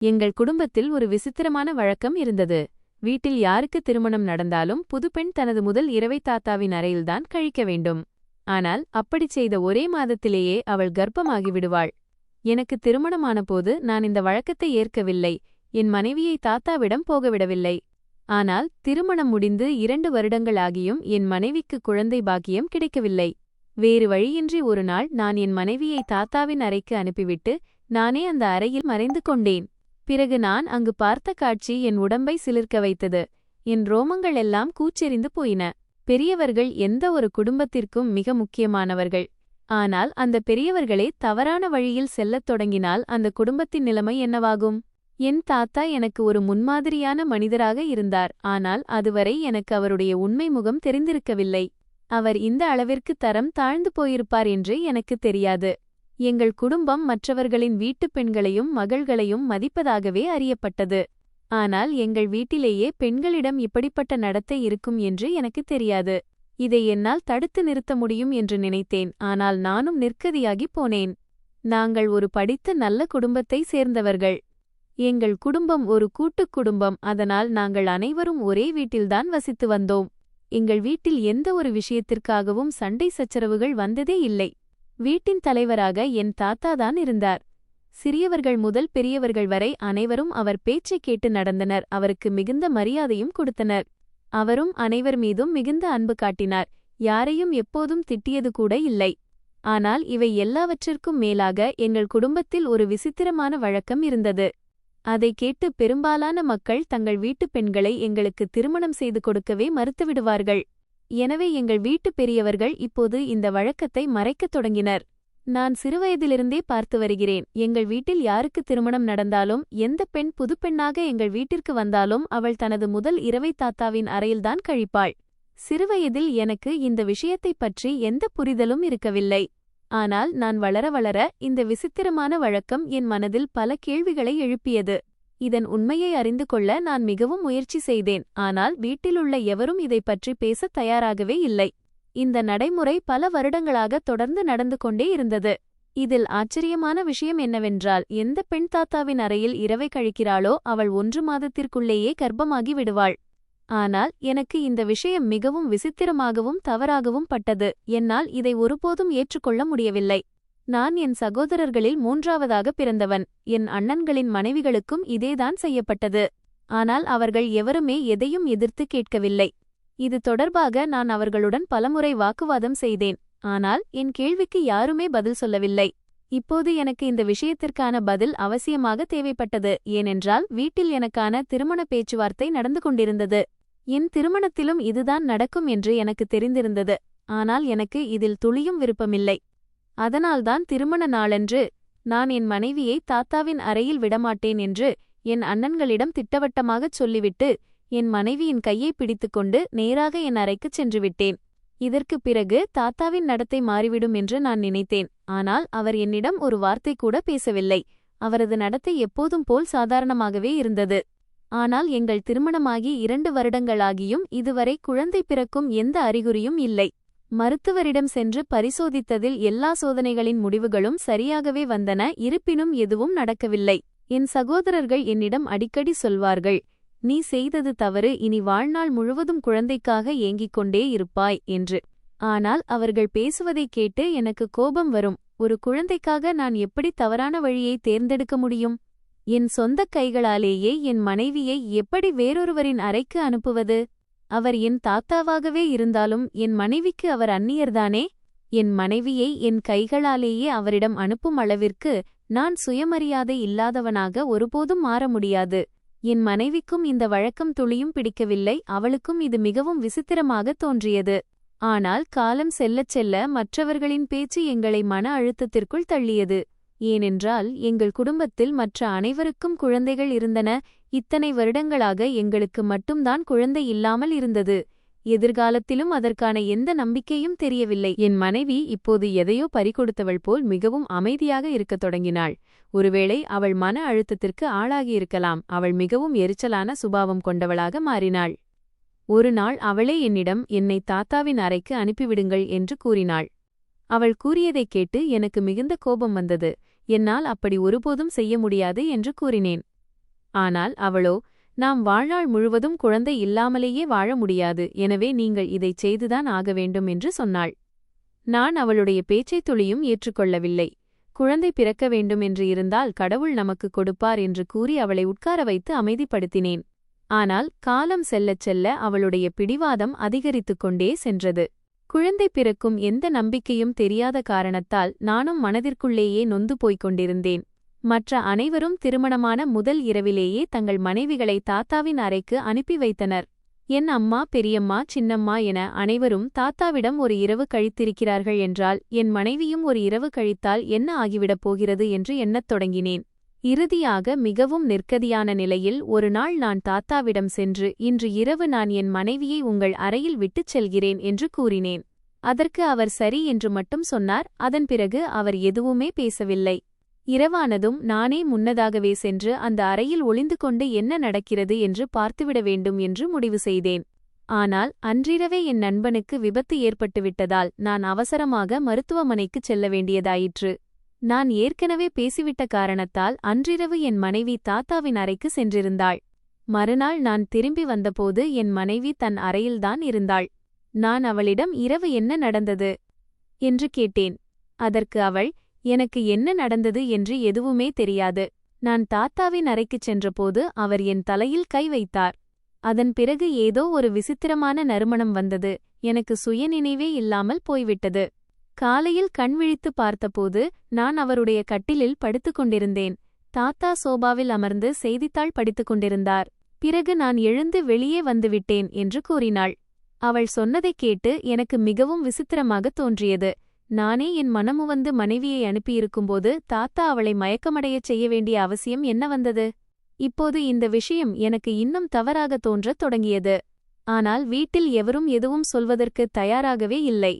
எங்கள் குடும்பத்தில் ஒரு விசித்திரமான வழக்கம் இருந்தது. வீட்டில் யாருக்கு திருமணம் நடந்தாலும் புது பெண் தனது முதல் இரவை தாத்தாவின் அறையில்தான் கழிக்க வேண்டும். ஆனால் அப்படிச் செய்த ஒரே மாதத்திலேயே அவள் கர்ப்பமாகி விடுவாள். எனக்கு திருமணமான போது நான் இந்த வழக்கத்தை ஏற்கவில்லை. என் மனைவியை தாத்தாவிடம் போகவிடவில்லை. ஆனால் திருமணம் முடிந்து 2 வருடங்கள் ஆகியும் என் மனைவிக்கு குழந்தை பாக்கியம் கிடைக்கவில்லை. வேறு வழியின்றி ஒரு நாள் நான் என் மனைவியை தாத்தாவின் அறைக்கு அனுப்பிவிட்டு நானே அந்த அறையில் மறைந்து கொண்டேன். பிறகு நான் அங்கு பார்த்த காட்சி என் உடம்பை சிலிர்க்க வைத்தது. என் ரோமங்கள் எல்லாம் கூச்செறிந்து போயின. பெரியவர்கள் எந்த ஒரு குடும்பத்திற்கும் மிக முக்கியமானவர்கள். ஆனால் அந்த பெரியவர்களே தவறான வழியில் செல்லத் தொடங்கினால் அந்த குடும்பத்தின் நிலைமை என்னவாகும்? என் தாத்தா எனக்கு ஒரு முன்மாதிரியான மனிதராக இருந்தார். ஆனால் அதுவரை எனக்கு அவருடைய உண்மை முகம் தெரிந்திருக்கவில்லை. அவர் இந்த அளவிற்கு தரம் தாழ்ந்து போயிருப்பார் என்று எனக்கு தெரியாது. எங்கள் குடும்பம் மற்றவர்களின் வீட்டுப் பெண்களையும் மகள்களையும் மதிப்பதாகவே அறியப்பட்டது. ஆனால் எங்கள் வீட்டிலேயே பெண்களிடம் இப்படிப்பட்ட நடத்தை இருக்கும் என்று எனக்கு தெரியாது. இதை என்னால் தடுத்து நிறுத்த முடியும் என்று நினைத்தேன். ஆனால் நானும் நிர்கதியாகிப் போனேன். நாங்கள் ஒரு படித்த நல்ல குடும்பத்தை சேர்ந்தவர்கள். எங்கள் குடும்பம் ஒரு கூட்டுக் குடும்பம். அதனால் நாங்கள் அனைவரும் ஒரே வீட்டில்தான் வசித்து வந்தோம். எங்கள் வீட்டில் எந்த ஒரு விஷயத்திற்காகவும் சண்டை சச்சரவுகள் வந்ததே இல்லை. வீட்டின் தலைவராக என் தாத்தாதான் இருந்தார். சிறியவர்கள் முதல் பெரியவர்கள் வரை அனைவரும் அவர் பேச்சைக் கேட்டு நடந்தனர். அவருக்கு மிகுந்த மரியாதையும் கொடுத்தனர். அவரும் அனைவர் மீதும் மிகுந்த அன்பு காட்டினார். யாரையும் எப்போதும் திட்டியது கூட இல்லை. ஆனால் இவை எல்லாவற்றிற்கும் மேலாக எங்கள் குடும்பத்தில் ஒரு விசித்திரமான வழக்கம் இருந்தது. அதை கேட்டு பெரும்பாலான மக்கள் தங்கள் வீட்டுப் பெண்களை எங்களுக்கு திருமணம் செய்து கொடுக்கவே மறுத்துவிடுவார்கள். எனவே எங்கள் வீட்டு பெரியவர்கள் இப்போது இந்த வழக்கத்தை மறைக்கத் தொடங்கினர். நான் சிறுவயதிலிருந்தே பார்த்து வருகிறேன். எங்கள் வீட்டில் யாருக்கு திருமணம் நடந்தாலும் எந்த பெண் புதுப்பெண்ணாக எங்கள் வீட்டிற்கு வந்தாலும் அவள் தனது முதல் இரவை தாத்தாவின் அறையில்தான் கழிப்பாள். சிறுவயதில் எனக்கு இந்த விஷயத்தைப் பற்றி எந்த புரிதலும் இருக்கவில்லை. ஆனால் நான் வளர வளர இந்த விசித்திரமான வழக்கம் என் மனதில் பல கேள்விகளை எழுப்பியது. இதன் உண்மையை அறிந்து கொள்ள நான் மிகவும் முயற்சி செய்தேன். ஆனால் வீட்டிலுள்ள எவரும் இதை பற்றி பேசத் தயாராகவே இல்லை. இந்த நடைமுறை பல வருடங்களாக தொடர்ந்து நடந்து கொண்டே இருந்தது. இதில் ஆச்சரியமான விஷயம் என்னவென்றால், எந்த பெண் தாத்தாவின் அறையில் இரவை கழிக்கிறாளோ அவள் 1 மாதத்திற்குள்ளேயே கர்ப்பமாகி விடுவாள். ஆனால் எனக்கு இந்த விஷயம் மிகவும் விசித்திரமாகவும் தவறாகவும் பட்டது. என்னால் இதை ஒருபோதும் ஏற்றுக்கொள்ள முடியவில்லை. நான் என் சகோதரர்களில் 3ஆவதாக பிறந்தவன். என் அண்ணன்களின் மனைவிகளுக்கும் இதேதான் செய்யப்பட்டது. ஆனால் அவர்கள் எவருமே எதையும் எதிர்த்து கேட்கவில்லை. இது தொடர்பாக நான் அவர்களுடன் பலமுறை வாக்குவாதம் செய்தேன். ஆனால் என் கேள்விக்கு யாருமே பதில் சொல்லவில்லை. இப்போது எனக்கு இந்த விஷயத்திற்கான பதில் அவசியமாக தேவைப்பட்டது. ஏனென்றால் வீட்டில் எனக்கான திருமண பேச்சுவார்த்தை நடந்து கொண்டிருந்தது. என் திருமணத்திலும் இதுதான் நடக்கும் என்று எனக்கு தெரிந்திருந்தது. ஆனால் எனக்கு இதில் துளியும் விருப்பமில்லை. அதனால்தான் திருமண நாளன்று நான் என் மனைவியை தாத்தாவின் அறையில் விடமாட்டேன் என்று என் அண்ணன்களிடம் திட்டவட்டமாகச் சொல்லிவிட்டு என் மனைவியின் கையை பிடித்துக்கொண்டு நேராக என் அறைக்குச் சென்றுவிட்டேன். இதற்குப் பிறகு தாத்தாவின் நடத்தை மாறிவிடும் என்று நான் நினைத்தேன். ஆனால் அவர் என்னிடம் ஒரு வார்த்தை கூட பேசவில்லை. அவரது நடத்தை எப்போதும் போல் சாதாரணமாகவே இருந்தது. ஆனால் எங்கள் திருமணமாகி 2 வருடங்களாகியும் இதுவரை குழந்தை பிறக்கும் எந்த அறிகுறியும் இல்லை. மருத்துவரிடம் சென்று பரிசோதித்ததில் எல்லா சோதனைகளின் முடிவுகளும் சரியாகவே வந்தன. இருப்பினும் எதுவும் நடக்கவில்லை. என் சகோதரர்கள் என்னிடம் அடிக்கடி சொல்வார்கள், "நீ செய்தது தவறு. இனி வாழ்நாள் முழுவதும் குழந்தைக்காக ஏங்கிக் கொண்டே இருப்பாய்" என்று. ஆனால் அவர்கள் பேசுவதைக் கேட்டு எனக்கு கோபம் வரும். ஒரு குழந்தைக்காக நான் எப்படி தவறான வழியை தேர்ந்தெடுக்க முடியும்? என் சொந்தக் கைகளாலேயே என் மனைவியை எப்படி வேறொருவரின் அறைக்கு அனுப்புவது? அவர் என் தாத்தாவாகவே இருந்தாலும் என் மனைவிக்கு அவர் அந்நியர்தானே? என் மனைவியை என் கைகளாலேயே அவரிடம் அனுப்பும் அளவிற்கு நான் சுயமரியாதை இல்லாதவனாக ஒருபோதும் மாற முடியாது. என் மனைவிக்கும் இந்த வழக்கம் துளியும் பிடிக்கவில்லை. அவளுக்கும் இது மிகவும் விசித்திரமாகத் தோன்றியது. ஆனால் காலம் செல்லச் செல்ல மற்றவர்களின் பேச்சு எங்களை மன அழுத்தத்திற்குள் தள்ளியது. ஏனென்றால் எங்கள் குடும்பத்தில் மற்ற அனைவருக்கும் குழந்தைகள் இருந்தன. இத்தனை வருடங்களாக எங்களுக்கு மட்டும்தான் குழந்தை இல்லாமல் இருந்தது. எதிர்காலத்திலும் அதற்கான எந்த நம்பிக்கையும் தெரியவில்லை. என் மனைவி இப்போது எதையோ பறிகொடுத்தவள் போல் மிகவும் அமைதியாக இருக்கத் தொடங்கினாள். ஒருவேளை அவள் மன அழுத்தத்திற்கு ஆளாகியிருக்கலாம். அவள் மிகவும் எரிச்சலான சுபாவம் கொண்டவளாக மாறினாள். ஒரு நாள் அவளே என்னிடம், "என்னை தாத்தாவின் அறைக்கு அனுப்பிவிடுங்கள்" என்று கூறினாள். அவள் கூறியதைக் கேட்டு எனக்கு மிகுந்த கோபம் வந்தது. என்னால் அப்படி ஒருபோதும் செய்ய முடியாது என்று கூறினேன். ஆனால் அவளோ, நாம் வாழ்நாள் முழுவதும் குழந்தை இல்லாமலேயே வாழ முடியாது, எனவே நீங்கள் இதைச் செய்துதான் ஆக வேண்டும் என்று சொன்னாள். நான் அவளுடைய பேச்சைத் துளியும் ஏற்றுக்கொள்ளவில்லை. குழந்தை பிறக்க வேண்டும் என்று இருந்தால் கடவுள் நமக்கு கொடுப்பார் என்று கூறி அவளை உட்கார வைத்து அமைதிப்படுத்தினேன். ஆனால் காலம் செல்லச் செல்ல அவளுடைய பிடிவாதம் அதிகரித்துக் கொண்டே சென்றது. குழந்தை பிறக்கும் எந்த நம்பிக்கையும் தெரியாத காரணத்தால் நானும் மனதிற்குள்ளேயே நொந்து போய்க் கொண்டிருந்தேன். மற்ற அனைவரும் திருமணமான முதல் இரவிலேயே தங்கள் மனைவிகளை தாத்தாவின் அறைக்கு அனுப்பி வைத்தனர். என் அம்மா, பெரியம்மா, சின்னம்மா என அனைவரும் தாத்தாவிடம் ஒரு இரவு கழித்திருக்கிறார்கள் என்றால் என் மனைவியும் ஒரு இரவு கழித்தால் என்ன ஆகிவிடப் போகிறது என்று எண்ணத் தொடங்கினேன். இறுதியாக மிகவும் நிர்கதியான நிலையில் ஒரு நாள் நான் தாத்தாவிடம் சென்று, இன்று இரவு நான் என் மனைவியை உங்கள் அறையில் விட்டுச் செல்கிறேன் என்று கூறினேன். அதற்கு அவர் சரி என்று மட்டும் சொன்னார். அதன் பிறகு அவர் எதுவுமே பேசவில்லை. இரவானதும் நானே முன்னதாகவே சென்று அந்த அறையில் ஒளிந்து கொண்டு என்ன நடக்கிறது என்று பார்த்துவிட வேண்டும் என்று முடிவு செய்தேன். ஆனால் அன்றிரவே என் நண்பனுக்கு விபத்து ஏற்பட்டுவிட்டதால் நான் அவசரமாக மருத்துவமனைக்குச் செல்ல வேண்டியதாயிற்று. நான் ஏற்கனவே பேசிவிட்ட காரணத்தால் அன்றிரவு என் மனைவி தாத்தாவின் அறைக்கு சென்றிருந்தாள். மறுநாள் நான் திரும்பி வந்தபோது என் மனைவி தன் அறையில்தான் இருந்தாள். நான் அவளிடம் இரவு என்ன நடந்தது என்று கேட்டேன். அதற்கு அவள், எனக்கு என்ன நடந்தது என்று எதுவுமே தெரியாது. நான் தாத்தாவின் அறைக்குச் சென்றபோது அவர் என் தலையில் கை வைத்தார். அதன் பிறகு ஏதோ ஒரு விசித்திரமான நறுமணம் வந்தது. எனக்கு சுயநினைவே இல்லாமல் போய்விட்டது. காலையில் கண் விழித்து பார்த்தபோது நான் அவருடைய கட்டிலில் படுத்துக் கொண்டிருந்தேன். தாத்தா சோபாவில் அமர்ந்து செய்தித்தாள் படித்துக் கொண்டிருந்தார். பிறகு நான் எழுந்து வெளியே வந்துவிட்டேன் என்று கூறினாள். அவள் சொன்னதைக் கேட்டு எனக்கு மிகவும் விசித்திரமாகத் தோன்றியது. நானே என் மனமுவந்து மனைவியை அனுப்பியிருக்கும்போது தாத்தா அவளை மயக்கமடையச் செய்ய வேண்டிய அவசியம் என்ன வந்தது? இப்போது இந்த விஷயம் எனக்கு இன்னும் தவறாகத் தோன்றத் தொடங்கியது. ஆனால் வீட்டில் எவரும் எதுவும் சொல்வதற்கு தயாராகவே இல்லை.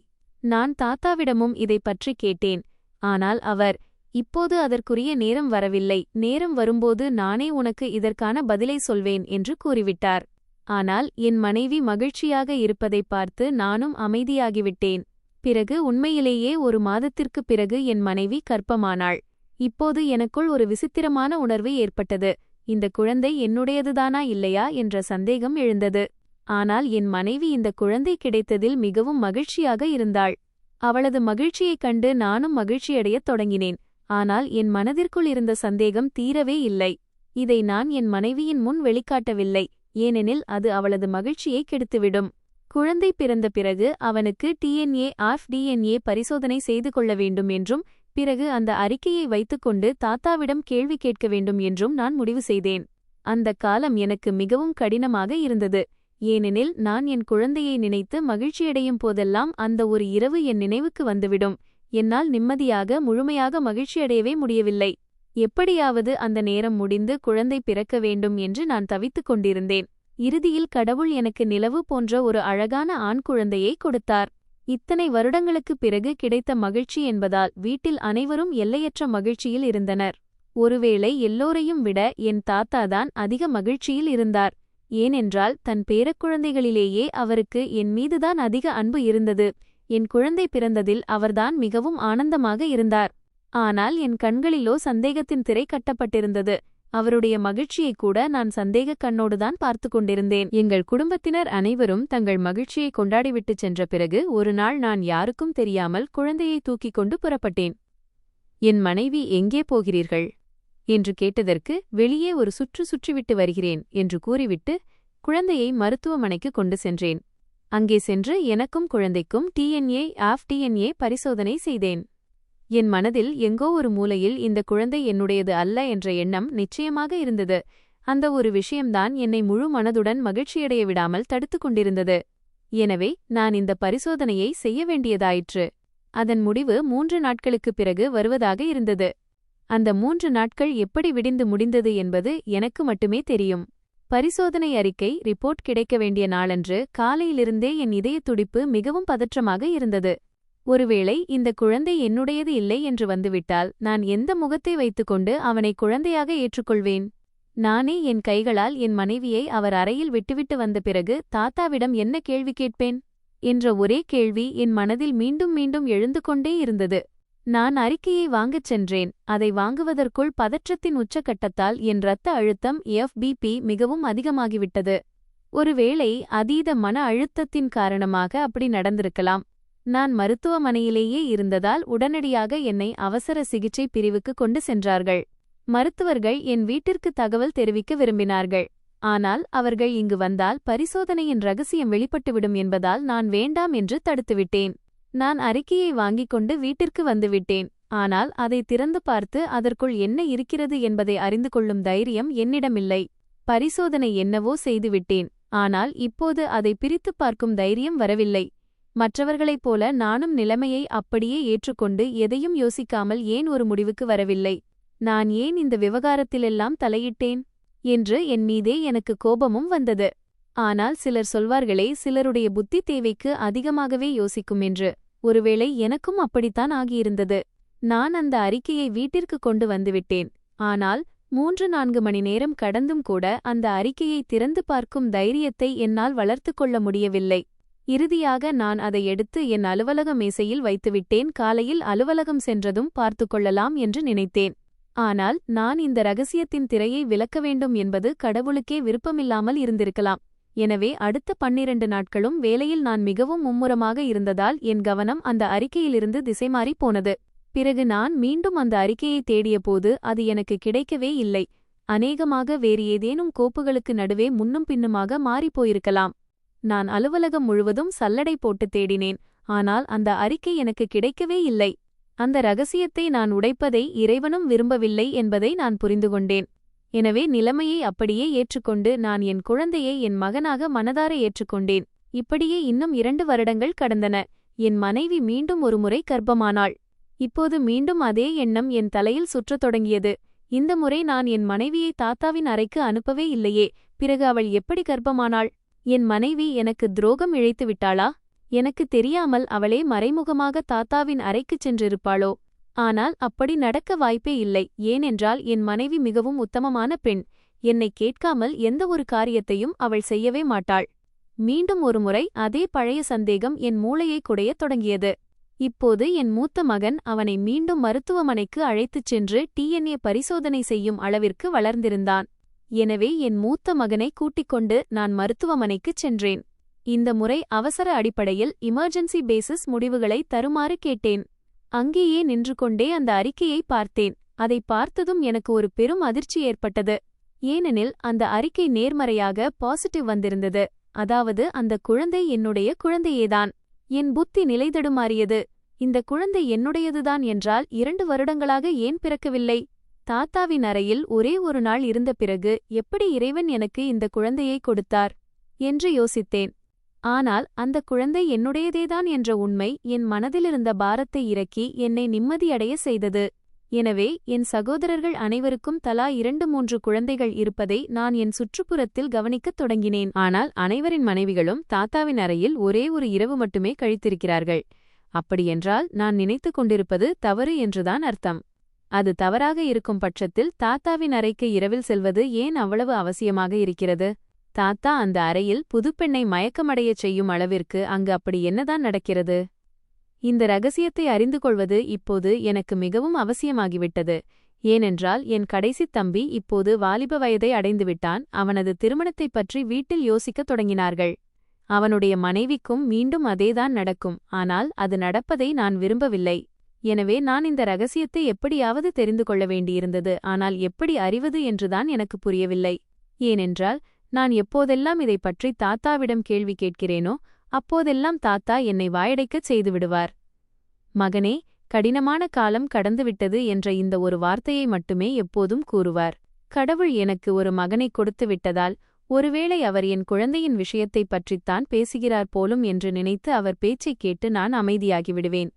நான் தாத்தாவிடமும் இதைப் பற்றி கேட்டேன். ஆனால் அவர், இப்போது அதற்குரிய நேரம் வரவில்லை, நேரம் வரும்போது நானே உனக்கு இதற்கான பதிலை சொல்வேன் என்று கூறிவிட்டார். ஆனால் என் மனைவி மகிழ்ச்சியாக இருப்பதைப் பார்த்து நானும் அமைதியாகிவிட்டேன். பிறகு உண்மையிலேயே ஒரு மாதத்திற்குப் பிறகு என் மனைவி கர்ப்பமானாள். இப்போது எனக்குள் ஒரு விசித்திரமான உணர்வு ஏற்பட்டது. இந்த குழந்தை என்னுடையதுதானா இல்லையா என்ற சந்தேகம் எழுந்தது. ஆனால் என் மனைவி இந்த குழந்தை கிடைத்ததில் மிகவும் மகிழ்ச்சியாக இருந்தாள். அவளது மகிழ்ச்சியைக் கண்டு நானும் மகிழ்ச்சியடையத் தொடங்கினேன். ஆனால் என் மனதிற்குள் இருந்த சந்தேகம் தீரவே இல்லை. இதை நான் என் மனைவியின் முன் வெளிக்காட்டவில்லை, ஏனெனில் அது அவளது மகிழ்ச்சியை கெடுத்துவிடும். குழந்தை பிறந்த பிறகு அவனுக்கு டிஎன்ஏ பரிசோதனை செய்து கொள்ள வேண்டும் என்றும் பிறகு அந்த அறிக்கையை வைத்துக்கொண்டு தாத்தாவிடம் கேள்வி கேட்க வேண்டும் என்றும் நான் முடிவு செய்தேன். அந்த காலம் எனக்கு மிகவும் கடினமாக இருந்தது. ஏனெனில் நான் என் குழந்தையை நினைத்து மகிழ்ச்சியடையும் போதெல்லாம் அந்த ஒரு இரவு என் நினைவுக்கு வந்துவிடும். என்னால் நிம்மதியாக முழுமையாக மகிழ்ச்சியடையவே முடியவில்லை. எப்படியாவது அந்த நேரம் முடிந்து குழந்தை பிறக்க வேண்டும் என்று நான் தவித்துக் கொண்டிருந்தேன். இறுதியில் கடவுள் எனக்கு நிலவு போன்ற ஒரு அழகான ஆண் குழந்தையை கொடுத்தார். இத்தனை வருடங்களுக்குப் பிறகு கிடைத்த மகிழ்ச்சி என்பதால் வீட்டில் அனைவரும் எல்லையற்ற மகிழ்ச்சியில் இருந்தனர். ஒருவேளை எல்லோரையும் விட என் தாத்தாதான் அதிக மகிழ்ச்சியில் இருந்தார். ஏனென்றால் தன் பேரக்குழந்தைகளிலேயே அவருக்கு என் மீதுதான் அதிக அன்பு இருந்தது. என் குழந்தை பிறந்ததில் அவர்தான் மிகவும் ஆனந்தமாக இருந்தார். ஆனால் என் கண்களிலோ சந்தேகத்தின் திரை கட்டப்பட்டிருந்தது. அவருடைய மகிழ்ச்சியைக் கூட நான் சந்தேகக் கண்ணோடுதான் பார்த்து கொண்டிருந்தேன். எங்கள் குடும்பத்தினர் அனைவரும் தங்கள் மகிழ்ச்சியை கொண்டாடிவிட்டுச் சென்ற பிறகு ஒரு நாள் நான் யாருக்கும் தெரியாமல் குழந்தையை தூக்கிக் கொண்டு புறப்பட்டேன். என் மனைவி, எங்கே போகிறீர்கள் என்று கேட்டதற்கு, வெளியே ஒரு சுற்றிவிட்டு வருகிறேன் என்று கூறிவிட்டு குழந்தையை மருத்துவமனைக்கு கொண்டு சென்றேன். அங்கே சென்று எனக்கும் குழந்தைக்கும் டிஎன்ஏ பரிசோதனை செய்தேன். என் மனதில் எங்கோ ஒரு மூலையில் இந்த குழந்தை என்னுடையது அல்ல என்ற எண்ணம் நிச்சயமாக இருந்தது. அந்த ஒரு விஷயம்தான் என்னை முழு மனதுடன் மகிழ்ச்சியடைய விடாமல் தடுத்துக் கொண்டிருந்தது. எனவே நான் இந்த பரிசோதனையை செய்ய வேண்டியதாயிற்று. அதன் முடிவு 3 நாட்களுக்குப் பிறகு வருவதாக இருந்தது. அந்த 3 நாட்கள் எப்படி விடிந்து முடிந்தது என்பது எனக்கு மட்டுமே தெரியும். பரிசோதனை அறிக்கை ரிப்போர்ட் கிடைக்க வேண்டிய நாளன்று காலையிலிருந்தே என் இதயத் துடிப்பு மிகவும் பதற்றமாக இருந்தது. ஒருவேளை இந்த குழந்தை என்னுடையது இல்லை என்று வந்துவிட்டால் நான் எந்த முகத்தை வைத்துக்கொண்டு அவனை குழந்தையாக ஏற்றுக்கொள்வேன்? நானே என் கைகளால் என் மனைவியை அவர் அறையில் விட்டுவிட்டு வந்த பிறகு தாத்தாவிடம் என்ன கேள்வி கேட்பேன் என்ற ஒரே கேள்வி என் மனதில் மீண்டும் மீண்டும் எழுந்து கொண்டே இருந்தது. நான் அறிக்கையை வாங்கச் சென்றேன். அதை வாங்குவதற்குள் பதற்றத்தின் உச்சக்கட்டத்தால் என் இரத்த அழுத்தம் FBP மிகவும் அதிகமாகிவிட்டது. ஒருவேளை அதீத மன அழுத்தத்தின் காரணமாக அப்படி நடந்திருக்கலாம். நான் மருத்துவமனையிலேயே இருந்ததால் உடனடியாக என்னை அவசர சிகிச்சை பிரிவுக்கு கொண்டு சென்றார்கள். மருத்துவர்கள் என் வீட்டிற்கு தகவல் தெரிவிக்க விரும்பினார்கள். ஆனால் அவர்கள் இங்கு வந்தால் பரிசோதனையின் ரகசியம் வெளிப்பட்டுவிடும் என்பதால் நான் வேண்டாம் என்று தடுத்துவிட்டேன். நான் அறிக்கையை வாங்கிக் கொண்டு வீட்டிற்கு வந்துவிட்டேன். ஆனால் அதை திறந்து பார்த்து அதற்குள் என்ன இருக்கிறது என்பதை அறிந்து கொள்ளும் தைரியம் என்னிடமில்லை. பரிசோதனை என்னவோ செய்துவிட்டேன். ஆனால் இப்போது அதை பிரித்துப் பார்க்கும் தைரியம் வரவில்லை. மற்றவர்களைப் போல நானும் நிலைமையை அப்படியே ஏற்றுக்கொண்டு எதையும் யோசிக்காமல் ஏன் ஒரு முடிவுக்கு வரவில்லை? நான் ஏன் இந்த விவகாரத்திலெல்லாம் தலையிட்டேன் என்று என் மீதே எனக்கு கோபமும் வந்தது. ஆனால் சிலர் சொல்வார்களே, சிலருடைய புத்தி தேவைக்கு அதிகமாகவே யோசிக்கும் என்று. ஒருவேளை எனக்கும் அப்படித்தான் ஆகியிருந்தது. நான் அந்த அறிக்கையை வீட்டிற்கு கொண்டு வந்துவிட்டேன். ஆனால் 3-4 மணி நேரம் கடந்தும் கூட அந்த அறிக்கையை திறந்து பார்க்கும் தைரியத்தை என்னால் வளர்த்துக் கொள்ள முடியவில்லை. இறுதியாக நான் அதை எடுத்து என் அலுவலக மேசையில் வைத்துவிட்டேன். காலையில் அலுவலகம் சென்றதும் பார்த்துக்கொள்ளலாம் என்று நினைத்தேன். ஆனால் நான் இந்த ரகசியத்தின் திரையை விலக்க வேண்டும் என்பது கடவுளுக்கே விருப்பமில்லாமல் இருந்திருக்கலாம். எனவே அடுத்த 12 நாட்களும் வேலையில் நான் மிகவும் மும்முரமாக இருந்ததால் என் கவனம் அந்த அறிக்கையிலிருந்து திசைமாறிப் போனது. பிறகு நான் மீண்டும் அந்த அறிக்கையை தேடியபோது அது எனக்கு கிடைக்கவே இல்லை. அநேகமாக வேறு ஏதேனும் கோப்புகளுக்கு நடுவே முன்னும் பின்னுமாக மாறிப்போயிருக்கலாம். நான் அலுவலகம் முழுவதும் சல்லடை போட்டு தேடினேன். ஆனால் அந்த அறிக்கை எனக்கு கிடைக்கவே இல்லை. அந்த ரகசியத்தை நான் உடைப்பதை இறைவனும் விரும்பவில்லை என்பதை நான் புரிந்துகொண்டேன். எனவே நிலைமையை அப்படியே ஏற்றுக்கொண்டு நான் என் குழந்தையை என் மகனாக மனதார ஏற்றுக்கொண்டேன். இப்படியே இன்னும் 2 வருடங்கள் கடந்தன. என் மனைவி மீண்டும் ஒருமுறை கர்ப்பமானாள். இப்போது மீண்டும் அதே எண்ணம் என் தலையில் சுற்றத் தொடங்கியது. இந்த முறை நான் என் மனைவியை தாத்தாவின் அறைக்கு அனுப்பவே இல்லையே. பிறகு அவள் எப்படி கர்ப்பமானாள்? என் மனைவி எனக்கு துரோகம் இழைத்து விட்டாளா? எனக்கு தெரியாமல் அவளே மறைமுகமாக தாத்தாவின் அறைக்குச் சென்றிருப்பாளோ? ஆனால் அப்படி நடக்க வாய்ப்பே இல்லை. ஏனென்றால் என் மனைவி மிகவும் உத்தமமான பெண். என்னை கேட்காமல் எந்த ஒரு காரியத்தையும் அவள் செய்யவே மாட்டாள். மீண்டும் ஒருமுறை அதே பழைய சந்தேகம் என் மூளையை குடையத் தொடங்கியது. இப்போது என் மூத்த மகன் அவனை மீண்டும் மருத்துவமனைக்கு அழைத்துச் சென்று DNA பரிசோதனை செய்யும் அளவிற்கு வளர்ந்திருந்தான். எனவே என் மூத்த மகனை கூட்டிக் கொண்டு நான் மருத்துவமனைக்குச் சென்றேன். இந்த முறை அவசர அடிப்படையில் எமர்ஜென்சி பேசிஸ் முடிவுகளை தருமாறு கேட்டேன். அங்கேயே நின்று கொண்டே அந்த அறிக்கையை பார்த்தேன். அதை பார்த்ததும் எனக்கு ஒரு பெரும் அதிர்ச்சி ஏற்பட்டது. ஏனெனில் அந்த அறிக்கை நேர்மறையாக பாசிட்டிவ் வந்திருந்தது. அதாவது அந்த குழந்தை என்னுடைய குழந்தையேதான். என் புத்தி நிலைதடுமாறியது. இந்த குழந்தை என்னுடையதுதான் என்றால் 2 வருடங்களாக ஏன் பிறக்கவில்லை? தாத்தாவின் அறையில் ஒரே ஒரு நாள் இருந்த பிறகு எப்படி இறைவன் எனக்கு இந்த குழந்தையை கொடுத்தார் என்று யோசித்தேன். ஆனால் அந்த குழந்தை என்னுடையதேதான் என்ற உண்மை என் மனதிலிருந்த பாரத்தை இறக்கி என்னை நிம்மதியடைய செய்தது. எனவே என் சகோதரர்கள் அனைவருக்கும் தலா 2-3 குழந்தைகள் இருப்பதை நான் என் சுற்றுப்புறத்தில் கவனிக்கத் தொடங்கினேன். ஆனால் அனைவரின் மனைவிகளும் தாத்தாவின் அறையில் ஒரே ஒரு இரவு மட்டுமே கழித்திருக்கிறார்கள். அப்படியென்றால் நான் நினைத்து கொண்டிருப்பது தவறு என்றுதான் அர்த்தம். அது தவறாக இருக்கும் பட்சத்தில் தாத்தாவின் அறைக்கு இரவில் செல்வது ஏன் அவ்வளவு அவசியமாக இருக்கிறது? தாத்தா அந்த அறையில் புதுப்பெண்ணை மயக்கமடையச் செய்யும் அளவிற்கு அங்கு அப்படி என்னதான் நடக்கிறது? இந்த ரகசியத்தை அறிந்து கொள்வது இப்போது எனக்கு மிகவும் அவசியமாகிவிட்டது. ஏனென்றால் என் கடைசித் தம்பி இப்போது வாலிப வயதை அடைந்துவிட்டான். அவனது திருமணத்தைப் பற்றி வீட்டில் யோசிக்கத் தொடங்கினார்கள். அவனுடைய மனைவிக்கும் மீண்டும் அதேதான் நடக்கும். ஆனால் அது நடப்பதை நான் விரும்பவில்லை. எனவே நான் இந்த ரகசியத்தை எப்படியாவது தெரிந்து கொள்ள வேண்டியிருந்தது. ஆனால் எப்படி அறிவது என்றுதான் எனக்கு புரியவில்லை. ஏனென்றால் நான் எப்போதெல்லாம் இதைப் பற்றி தாத்தாவிடம் கேள்வி கேட்கிறேனோ அப்போதெல்லாம் தாத்தா என்னை வாயடைக்கச் செய்துவிடுவார். மகனே, கடினமான காலம் கடந்துவிட்டது என்ற இந்த ஒரு வார்த்தையை மட்டுமே எப்போதும் கூறுவார். கடவுள் எனக்கு ஒரு மகனை கொடுத்து விட்டதால் ஒருவேளை அவர் என் குழந்தையின் விஷயத்தைப் பற்றித்தான் பேசுகிறார் போலும் என்று நினைத்து அவர் பேச்சைக் கேட்டு நான் அமைதியாகிவிடுவேன்.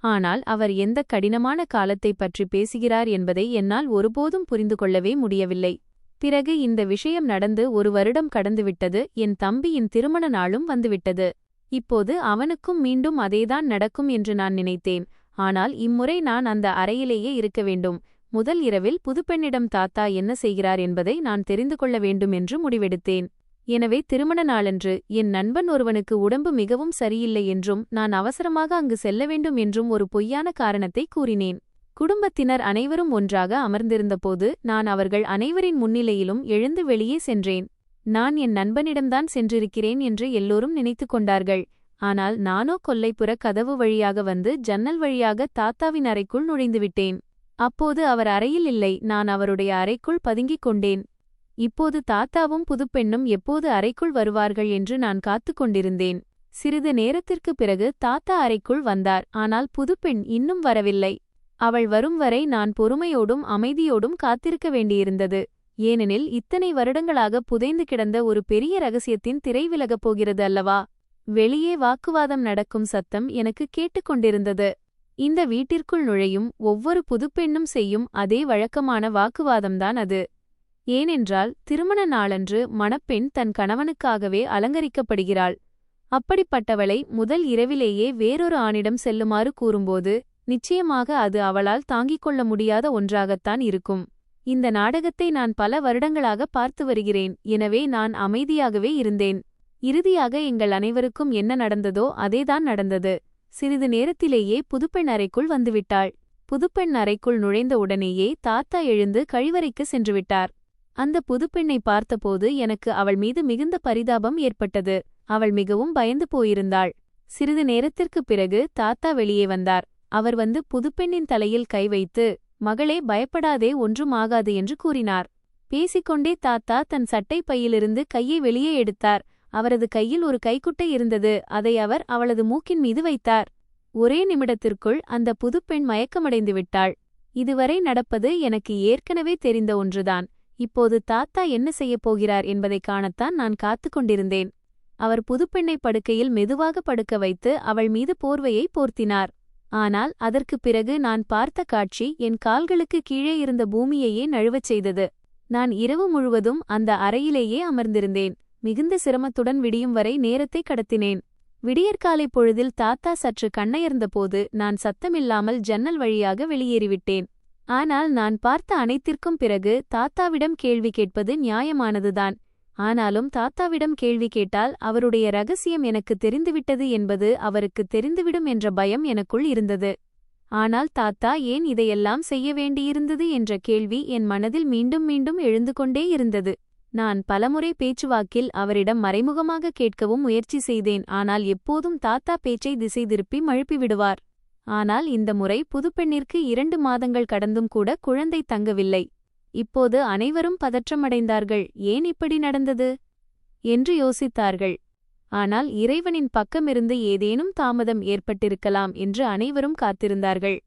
ஆனால் அவர் எந்த கடினமான காலத்தைப் பற்றி பேசுகிறார் என்பதை என்னால் ஒருபோதும் புரிந்து கொள்ளவே முடியவில்லை. பிறகு இந்த விஷயம் நடந்து 1 வருடம் கடந்துவிட்டது. என் தம்பியின் திருமண நாளும் வந்துவிட்டது. இப்போது அவனுக்கும் மீண்டும் அதேதான் நடக்கும் என்று நான் நினைத்தேன். ஆனால் இம்முறை நான் அந்த அறையிலேயே இருக்க வேண்டும். முதல் இரவில் புதுப்பெண்ணிடம் தாத்தா என்ன செய்கிறார் என்பதை நான் தெரிந்து கொள்ள வேண்டும் என்று முடிவெடுத்தேன். எனவே திருமண நாளன்று என் நண்பன் ஒருவனுக்கு உடம்பு மிகவும் சரியில்லை என்றும் நான் அவசரமாக அங்கு செல்ல வேண்டும் என்றும் ஒரு பொய்யான காரணத்தை கூறினேன். குடும்பத்தினர் அனைவரும் ஒன்றாக அமர்ந்திருந்தபோது நான் அவர்கள் அனைவரின் முன்னிலையிலும் எழுந்து வெளியே சென்றேன். நான் என் நண்பனிடம்தான் சென்றிருக்கிறேன் என்று எல்லோரும் நினைத்துக் கொண்டார்கள். ஆனால் நானோ கொல்லைப்புற கதவு வழியாக வந்து ஜன்னல் வழியாக தாத்தாவின் அறைக்குள் நுழைந்துவிட்டேன். அப்போது அவர் அறையில் இல்லை, நான் அவருடைய அறைக்குள் பதுங்கிக் கொண்டேன். இப்போது தாத்தாவும் புதுப்பெண்ணும் எப்போது அறைக்குள் வருவார்கள் என்று நான் காத்துக் கொண்டிருந்தேன். சிறிது நேரத்திற்குப் பிறகு தாத்தா அறைக்குள் வந்தார். ஆனால் புதுப்பெண் இன்னும் வரவில்லை. அவள் வரும் வரை நான் பொறுமையோடும் அமைதியோடும் காத்திருக்க வேண்டியிருந்தது. ஏனெனில் இத்தனை வருடங்களாக புதைந்து கிடந்த ஒரு பெரிய ரகசியத்தின் திரை விலகப் போகிறது அல்லவா? வெளியே வாக்குவாதம் நடக்கும் சத்தம் எனக்கு கேட்டுக்கொண்டிருந்தது. இந்த வீட்டிற்குள் நுழையும் ஒவ்வொரு புதுப்பெண்ணும் செய்யும் அதே வழக்கமான வாக்குவாதம்தான் அது. ஏனென்றால் திருமண நாளன்று மணப்பெண் தன் கணவனுக்காகவே அலங்கரிக்கப்படுகிறாள். அப்படிப்பட்டவளை முதல் இரவிலேயே வேறொரு ஆணிடம் செல்லுமாறு கூறும்போது நிச்சயமாக அது அவளால் தாங்கிக் கொள்ள முடியாத ஒன்றாகத்தான் இருக்கும். இந்த நாடகத்தை நான் பல வருடங்களாக பார்த்து வருகிறேன். எனவே நான் அமைதியாகவே இருந்தேன். இறுதியாக எங்கள் அனைவருக்கும் என்ன நடந்ததோ அதேதான் நடந்தது. சிறிது நேரத்திலேயே புதுப்பெண் அறைக்குள் வந்துவிட்டாள். புதுப்பெண் அறைக்குள் நுழைந்த உடனேயே தாத்தா எழுந்து கழிவறைக்கு சென்றுவிட்டார். அந்த புதுப்பெண்ணை பார்த்தபோது எனக்கு அவள் மீது மிகுந்த பரிதாபம் ஏற்பட்டது. அவள் மிகவும் பயந்து போயிருந்தாள். சிறிது நேரத்திற்குப் பிறகு தாத்தா வெளியே வந்தார். அவர் வந்து புதுப்பெண்ணின் தலையில் கை வைத்து, மகளே, பயப்படாதே, ஒன்றும் ஆகாது என்று கூறினார். பேசிக்கொண்டே தாத்தா தன் சட்டை பையிலிருந்து கையை வெளியே எடுத்தார். அவரது கையில் ஒரு கைக்குட்டை இருந்தது. அதை அவர் அவளது மூக்கின் மீது வைத்தார். ஒரே நிமிடத்திற்குள் அந்த புதுப்பெண் மயக்கமடைந்து விட்டாள். இதுவரை நடப்பது எனக்கு ஏற்கனவே தெரிந்த ஒன்றுதான். இப்போது தாத்தா என்ன செய்யப் போகிறார் என்பதைக் காணத்தான் நான் காத்து கொண்டிருந்தேன். அவர் புதுப்பெண்ணை படுக்கையில் மெதுவாக படுக்க வைத்து அவள் மீது போர்வையை போர்த்தினார். ஆனால் அதற்குப் பிறகு நான் பார்த்த காட்சி என் கால்களுக்கு கீழே இருந்த பூமியையே நழுவச் செய்தது. நான் இரவு முழுவதும் அந்த அறையிலேயே அமர்ந்திருந்தேன். மிகுந்த சிரமத்துடன் விடியும் வரை நேரத்தை கடத்தினேன். விடியற்காலை பொழுதில் தாத்தா சற்று கண்ணயர்ந்தபோது நான் சத்தமில்லாமல் ஜன்னல் வழியாக வெளியேறிவிட்டேன். ஆனால் நான் பார்த்த அனைத்திற்கும் பிறகு தாத்தாவிடம் கேள்வி கேட்பது நியாயமானதுதான். ஆனாலும் தாத்தாவிடம் கேள்வி கேட்டால் அவருடைய ரகசியம் எனக்கு தெரிந்துவிட்டது என்பது அவருக்கு தெரிந்துவிடும் என்ற பயம் எனக்குள் இருந்தது. ஆனால் தாத்தா ஏன் இதையெல்லாம் செய்ய வேண்டியிருந்தது என்ற கேள்வி என் மனதில் மீண்டும் மீண்டும் எழுந்து கொண்டே இருந்தது. நான் பலமுறை பேச்சுவாக்கில் அவரிடம் மறைமுகமாக கேட்கவும் முயற்சி செய்தேன். ஆனால் எப்போதும் தாத்தா பேச்சை திசை திருப்பி மழுப்பிவிடுவார். ஆனால் இந்த முறை புதுப்பெண்ணிற்கு 2 மாதங்கள் கடந்தும் கூட குழந்தை தங்கவில்லை. இப்போது அனைவரும் பதற்றமடைந்தார்கள். ஏன் இப்படி நடந்தது என்று யோசித்தார்கள். ஆனால் இறைவனின் பக்கமிருந்து ஏதேனும் தாமதம் ஏற்பட்டிருக்கலாம் என்று அனைவரும் காத்திருந்தார்கள்.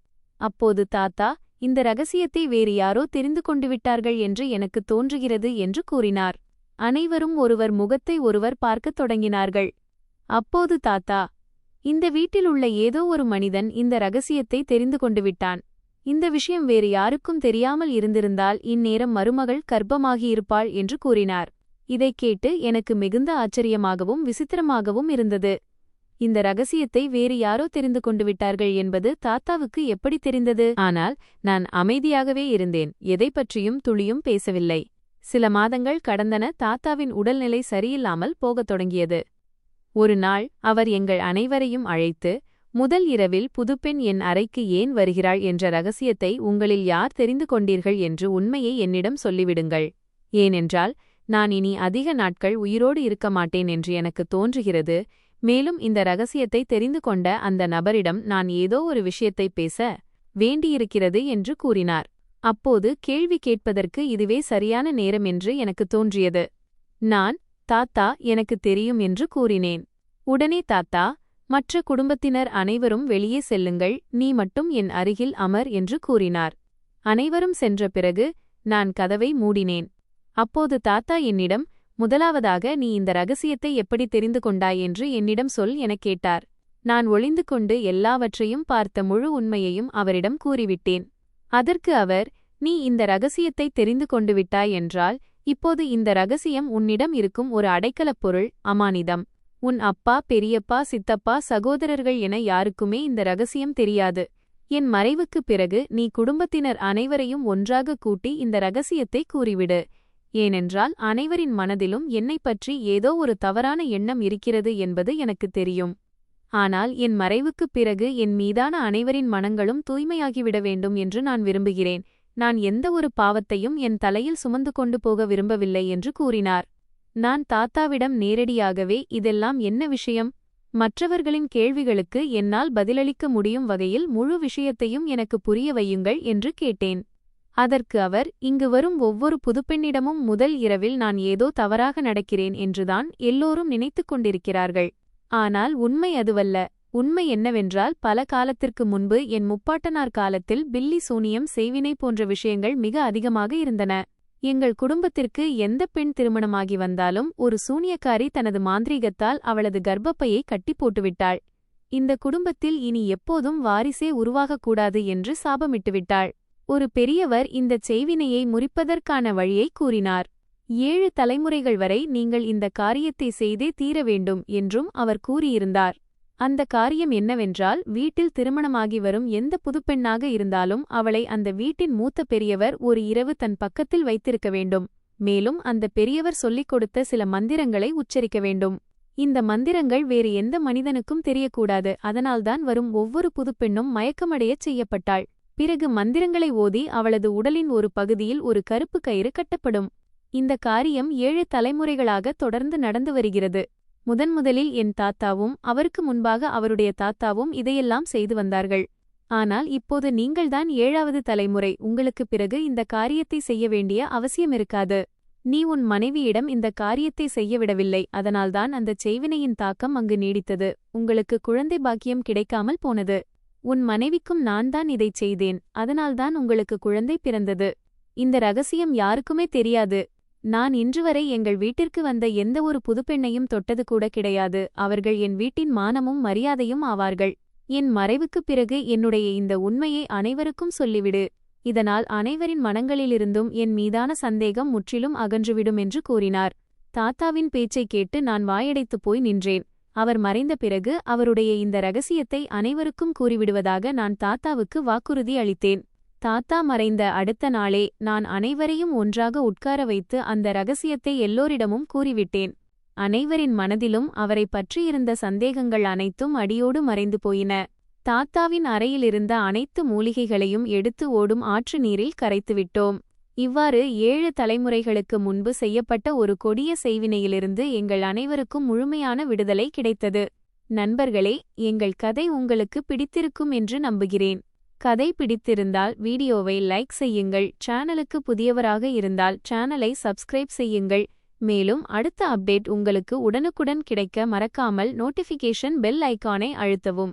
அப்போது தாத்தா, இந்த ரகசியத்தை வேறு யாரோ தெரிந்து கொண்டு விட்டார்கள் என்று எனக்கு தோன்றுகிறது என்று கூறினார். அனைவரும் ஒருவர் முகத்தை ஒருவர் பார்க்கத் தொடங்கினார்கள். அப்போது தாத்தா, இந்த வீட்டிலுள்ள ஏதோ ஒரு மனிதன் இந்த ரகசியத்தை தெரிந்து கொண்டு விட்டான். இந்த விஷயம் வேறு யாருக்கும் தெரியாமல் இருந்திருந்தால் இந்நேரம் மருமகள் கர்ப்பமாகியிருப்பாள் என்று கூறினார். இதைக் கேட்டு எனக்கு மிகுந்த ஆச்சரியமாகவும் விசித்திரமாகவும் இருந்தது. இந்த ரகசியத்தை வேறு யாரோ தெரிந்து கொண்டு விட்டார்கள் என்பது தாத்தாவுக்கு எப்படி தெரிந்தது? ஆனால் நான் அமைதியாகவே இருந்தேன். எதை பற்றியும் துளியும் பேசவில்லை. சில மாதங்கள் கடந்தன. தாத்தாவின் உடல்நிலை சரியில்லாமல் போகத் தொடங்கியது. ஒரு நாள் அவர் எங்கள் அனைவரையும் அழைத்து, முதல் இரவில் புதுப்பெண் என் அறைக்கு ஏன் வருகிறாள் என்ற ரகசியத்தை உங்களில் யார் தெரிந்து கொண்டீர்கள் என்று உண்மையை என்னிடம் சொல்லிவிடுங்கள். ஏனென்றால் நான் இனி அதிக நாட்கள் உயிரோடு இருக்க மாட்டேன் என்று எனக்கு தோன்றுகிறது. மேலும் இந்த ரகசியத்தை தெரிந்து கொண்ட அந்த நபரிடம் நான் ஏதோ ஒரு விஷயத்தை பேச வேண்டியிருக்கிறது என்று கூறினார். அப்போது கேள்வி கேட்பதற்கு இதுவே சரியான நேரம் என்று எனக்கு தோன்றியது. நான், தாத்தா, எனக்கு தெரியும் என்று கூறினேன். உடனே தாத்தா, மற்ற குடும்பத்தினர் அனைவரும் வெளியே செல்லுங்கள், நீ மட்டும் என் அருகில் அமர் என்று கூறினார். அனைவரும் சென்ற பிறகு நான் கதவை மூடினேன். அப்போது தாத்தா என்னிடம், முதலாவதாக நீ இந்த ரகசியத்தை எப்படி தெரிந்து கொண்டாய் என்று என்னிடம் சொல் எனக் கேட்டார். நான் ஒளிந்து கொண்டு எல்லாவற்றையும் பார்த்த முழு உண்மையையும் அவரிடம் கூறிவிட்டேன். அதற்கு அவர், நீ இந்த ரகசியத்தை தெரிந்து கொண்டு விட்டாய் என்றால் இப்போது இந்த ரகசியம் உன்னிடம் இருக்கும் ஒரு அடைக்கலப் பொருள், அமானிதம். உன் அப்பா, பெரியப்பா, சித்தப்பா, சகோதரர்கள் என யாருக்குமே இந்த ரகசியம் தெரியாது. என் மறைவுக்குப் பிறகு நீ குடும்பத்தினர் அனைவரையும் ஒன்றாக கூட்டி இந்த ரகசியத்தை கூறிவிடு. ஏனென்றால் அனைவரின் மனதிலும் என்னைப் பற்றி ஏதோ ஒரு தவறான எண்ணம் இருக்கிறது என்பது எனக்குத் தெரியும். ஆனால் என் மறைவுக்குப் பிறகு என் மீதான அனைவரின் மனங்களும் தூய்மையாகிவிட வேண்டும் என்று நான் விரும்புகிறேன். நான் எந்த ஒரு பாவத்தையும் என் தலையில் சுமந்து கொண்டு போக விரும்பவில்லை என்று கூறினார். நான் தாத்தாவிடம் நேரடியாகவே இதெல்லாம் என்ன விஷயம், மற்றவர்களின் கேள்விகளுக்கு என்னால் பதிலளிக்க முடியும் வகையில் முழு விஷயத்தையும் எனக்கு புரிய வையுங்கள் என்று கேட்டேன். அதற்கு அவர், இங்கு வரும் ஒவ்வொரு புதுப்பெண்ணிடமும் முதல் இரவில் நான் ஏதோ தவறாக நடக்கிறேன் என்றுதான் எல்லோரும் நினைத்துக் கொண்டிருக்கிறார்கள். ஆனால் உண்மை அதுவல்ல. உண்மை என்னவென்றால், பல காலத்திற்கு முன்பு என் முப்பாட்டனார் காலத்தில் பில்லி சூனியம் செய்வினை போன்ற விஷயங்கள் மிக அதிகமாக இருந்தன. எங்கள் குடும்பத்திற்கு எந்த பெண் திருமணமாகி வந்தாலும் ஒரு சூனியக்காரி தனது மாந்திரீகத்தால் அவளது கர்ப்பப்பையை கட்டி போட்டுவிட்டாள். இந்த குடும்பத்தில் இனி எப்போதும் வாரிசே உருவாகக்கூடாது என்று சாபமிட்டுவிட்டாள். ஒரு பெரியவர் இந்தச் செய்வினையை முறிப்பதற்கான வழியை கூறினார். 7 தலைமுறைகள் வரை நீங்கள் இந்த காரியத்தை செய்தே தீர வேண்டும் என்றும் அவர் கூறியிருந்தார். அந்த காரியம் என்னவென்றால், வீட்டில் திருமணமாகி வரும் எந்த புதுப்பெண்ணாக இருந்தாலும் அவளை அந்த வீட்டின் மூத்த பெரியவர் ஒரு இரவு தன் பக்கத்தில் வைத்திருக்க வேண்டும். மேலும் அந்த பெரியவர் சொல்லிக் கொடுத்த சில மந்திரங்களை உச்சரிக்க வேண்டும். இந்த மந்திரங்கள் வேறு எந்த மனிதனுக்கும் தெரியக்கூடாது. அதனால்தான் வரும் ஒவ்வொரு புதுப்பெண்ணும் மயக்கமடையச் செய்யப்பட்டாள். பிறகு மந்திரங்களை ஓதி அவளது உடலின் ஒரு பகுதியில் ஒரு கருப்பு கயிறு கட்டப்படும். இந்த காரியம் 7 தலைமுறைகளாக தொடர்ந்து நடந்து வருகிறது. முதன்முதலில் என் தாத்தாவும் அவருக்கு முன்பாக அவருடைய தாத்தாவும் இதையெல்லாம் செய்து வந்தார்கள். ஆனால் இப்போது நீங்கள்தான் 7வது தலைமுறை. உங்களுக்குப் பிறகு இந்த காரியத்தை செய்ய வேண்டிய அவசியமிருக்காது. நீ உன் மனைவியிடம் இந்த காரியத்தை செய்யவிடவில்லை. அதனால்தான் அந்தச் செய்வினையின் தாக்கம் அங்கு நீடித்தது. உங்களுக்கு குழந்தை பாக்கியம் கிடைக்காமல் போனது. உன் மனைவிக்கும் நான்தான் இதைச் செய்தேன். அதனால்தான் உங்களுக்கு குழந்தை பிறந்தது. இந்த ரகசியம் யாருக்குமே தெரியாது. நான் இன்றுவரை எங்கள் வீட்டிற்கு வந்த எந்த ஒரு புதுப்பெண்ணையும் தொட்டது கூட கிடையாது. அவர்கள் என் வீட்டின் மானமும் மரியாதையும் ஆவார்கள். என் மறைவுக்குப் பிறகு என்னுடைய இந்த உண்மையை அனைவருக்கும் சொல்லிவிடு. இதனால் அனைவரின் மனங்களிலிருந்தும் என் மீதான சந்தேகம் முற்றிலும் அகன்றுவிடும் என்று கூறினார். தாத்தாவின் பேச்சைக் கேட்டு நான் வாயடைத்துப் போய் நின்றேன். அவர் மறைந்த பிறகு அவருடைய இந்த ரகசியத்தை அனைவருக்கும் கூறிவிடுவதாக நான் தாத்தாவுக்கு வாக்குறுதி அளித்தேன். தாத்தா மறைந்த அடுத்த நாளே நான் அனைவரையும் ஒன்றாக உட்கார வைத்து அந்த ரகசியத்தை எல்லோரிடமும் கூறிவிட்டேன். அனைவரின் மனதிலும் அவரை பற்றியிருந்த சந்தேகங்கள் அனைத்தும் அடியோடு மறைந்து போயின. தாத்தாவின் அறையிலிருந்த அனைத்து மூலிகைகளையும் எடுத்து ஓடும் ஆற்று நீரில் கரைத்துவிட்டோம். இவ்வாறு 7 தலைமுறைகளுக்கு முன்பு செய்யப்பட்ட ஒரு கொடிய செய்வினையிலிருந்து எங்கள் அனைவருக்கும் முழுமையான விடுதலை கிடைத்தது. நண்பர்களே, எங்கள் கதை உங்களுக்கு பிடித்திருக்கும் என்று நம்புகிறேன். கதை பிடித்திருந்தால் வீடியோவை லைக் செய்யுங்கள். சேனலுக்கு புதியவராக இருந்தால் சேனலை சப்ஸ்கிரைப் செய்யுங்கள். மேலும் அடுத்த அப்டேட் உங்களுக்கு உடனுக்குடன் கிடைக்க மறக்காமல் நோட்டிஃபிகேஷன் பெல் ஐகானை அழுத்தவும்.